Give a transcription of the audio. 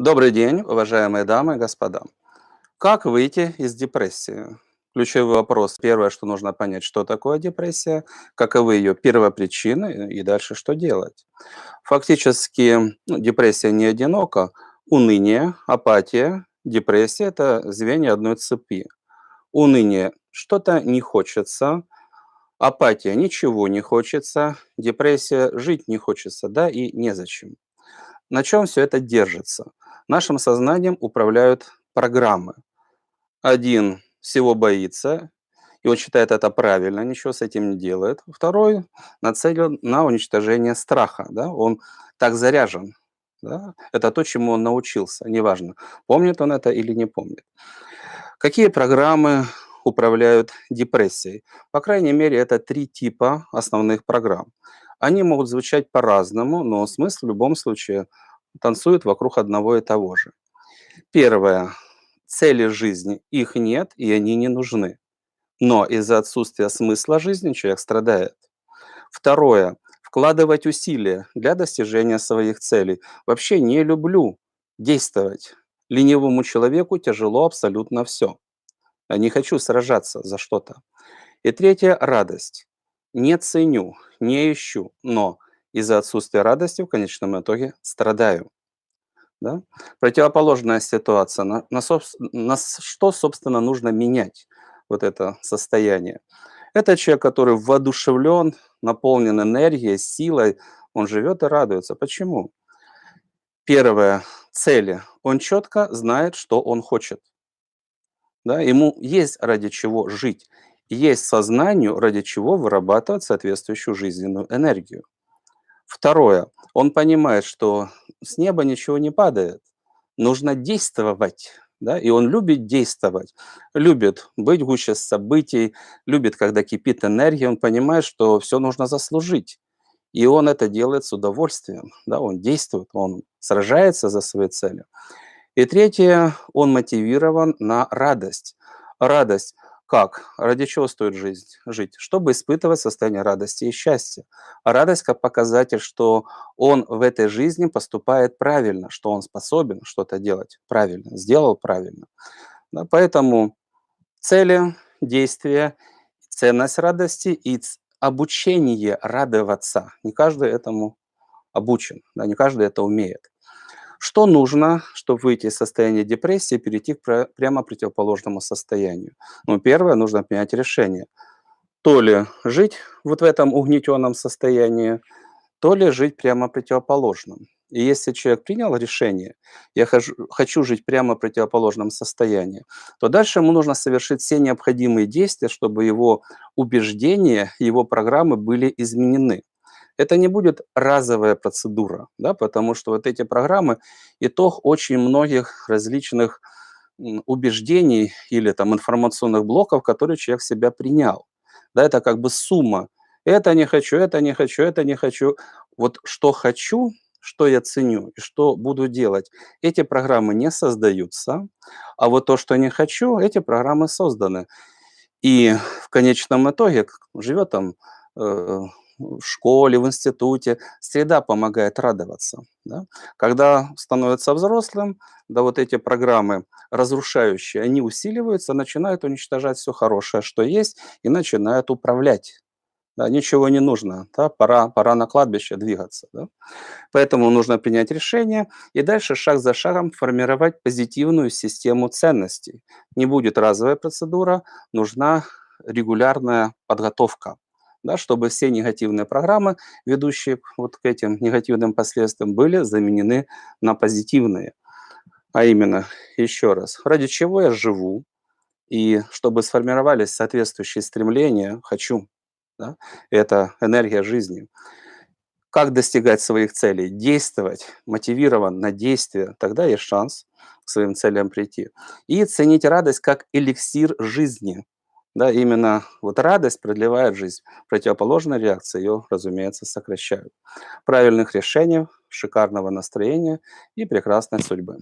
Добрый день, уважаемые дамы и господа. Как выйти из депрессии? Ключевой вопрос. Первое, что нужно понять, что такое депрессия, каковы ее первопричины и дальше что делать. Фактически, депрессия не одинока. Уныние, апатия, депрессия– это звенья одной цепи. Уныние– что-то не хочется, апатия– ничего не хочется, депрессия– жить не хочется, да, и незачем. На чем все это держится? Нашим сознанием управляют программы. Один всего боится, и он считает это правильно, ничего с этим не делает. Второй нацелен на уничтожение страха. Да? Он так заряжен. Да? Это то, чему он научился. Неважно, помнит он это или не помнит. Какие программы управляют депрессией? По крайней мере, это три типа основных программ. Они могут звучать по-разному, но смысл в любом случае танцует вокруг одного и того же. Первое. Цели жизни. Их нет, и они не нужны. Но из-за отсутствия смысла жизни человек страдает. Второе. Вкладывать усилия для достижения своих целей. Вообще не люблю действовать. Ленивому человеку тяжело абсолютно все. Я не хочу сражаться за что-то. И третье– радость. Не ценю, не ищу, но из-за отсутствия радости в конечном итоге страдаю. Да? Противоположная ситуация. Что, собственно, нужно менять вот это состояние? Это человек, который воодушевлен, наполнен энергией, силой, он живет и радуется. Почему? Первое. Цели. Он четко знает, что он хочет. Да? Ему есть ради чего жить. Есть сознанию, ради чего вырабатывать соответствующую жизненную энергию. Второе. Он понимает, что с неба ничего не падает. Нужно действовать. Да? И он любит действовать, любит быть гуще событий, любит, когда кипит энергия. Он понимает, что все нужно заслужить. И он это делает с удовольствием. Да? Он действует, он сражается за свои цели. И третье, он мотивирован на радость. Радость как? Ради чего стоит жить? Чтобы испытывать состояние радости и счастья. А радость как показатель, что он в этой жизни поступает правильно, что он способен что-то делать правильно, сделал правильно. Да, поэтому цели, действия, ценность радости и обучение радоваться. Не каждый этому обучен, да, не каждый это умеет. Что нужно, чтобы выйти из состояния депрессии и перейти к прямо противоположному состоянию? Ну, первое, нужно принять решение. То ли жить вот в этом угнетенном состоянии, то ли жить прямо противоположном. И если человек принял решение, я хочу жить прямо в противоположном состоянии, то дальше ему нужно совершить все необходимые действия, чтобы его убеждения, его программы были изменены. Это не будет разовая процедура, да, потому что вот эти программы– итог очень многих различных убеждений или там информационных блоков, которые человек в себя принял. Да, это как бы сумма. Это не хочу, это не хочу, это не хочу. Вот что хочу, что я ценю и что буду делать. Эти программы не создаются, а вот то, что не хочу, эти программы созданы. И в конечном итоге живет там в школе, в институте, среда помогает радоваться. Да? Когда становится взрослым, да, вот эти программы разрушающие, они усиливаются, начинают уничтожать все хорошее, что есть, и начинают управлять. Да, ничего не нужно, да, пора на кладбище двигаться. Да? Поэтому нужно принять решение и дальше шаг за шагом формировать позитивную систему ценностей. Не будет разовая процедура, нужна регулярная подготовка, да, чтобы все негативные программы, ведущие вот к этим негативным последствиям, были заменены на позитивные. А именно, еще раз, ради чего я живу, и чтобы сформировались соответствующие стремления, хочу, да, это энергия жизни. Как достигать своих целей? Действовать, мотивирован на действие, тогда есть шанс к своим целям прийти. И ценить радость как эликсир жизни. Да, именно вот радость продлевает жизнь. Противоположная реакция ее, разумеется, сокращают. Правильных решений, шикарного настроения и прекрасной судьбы.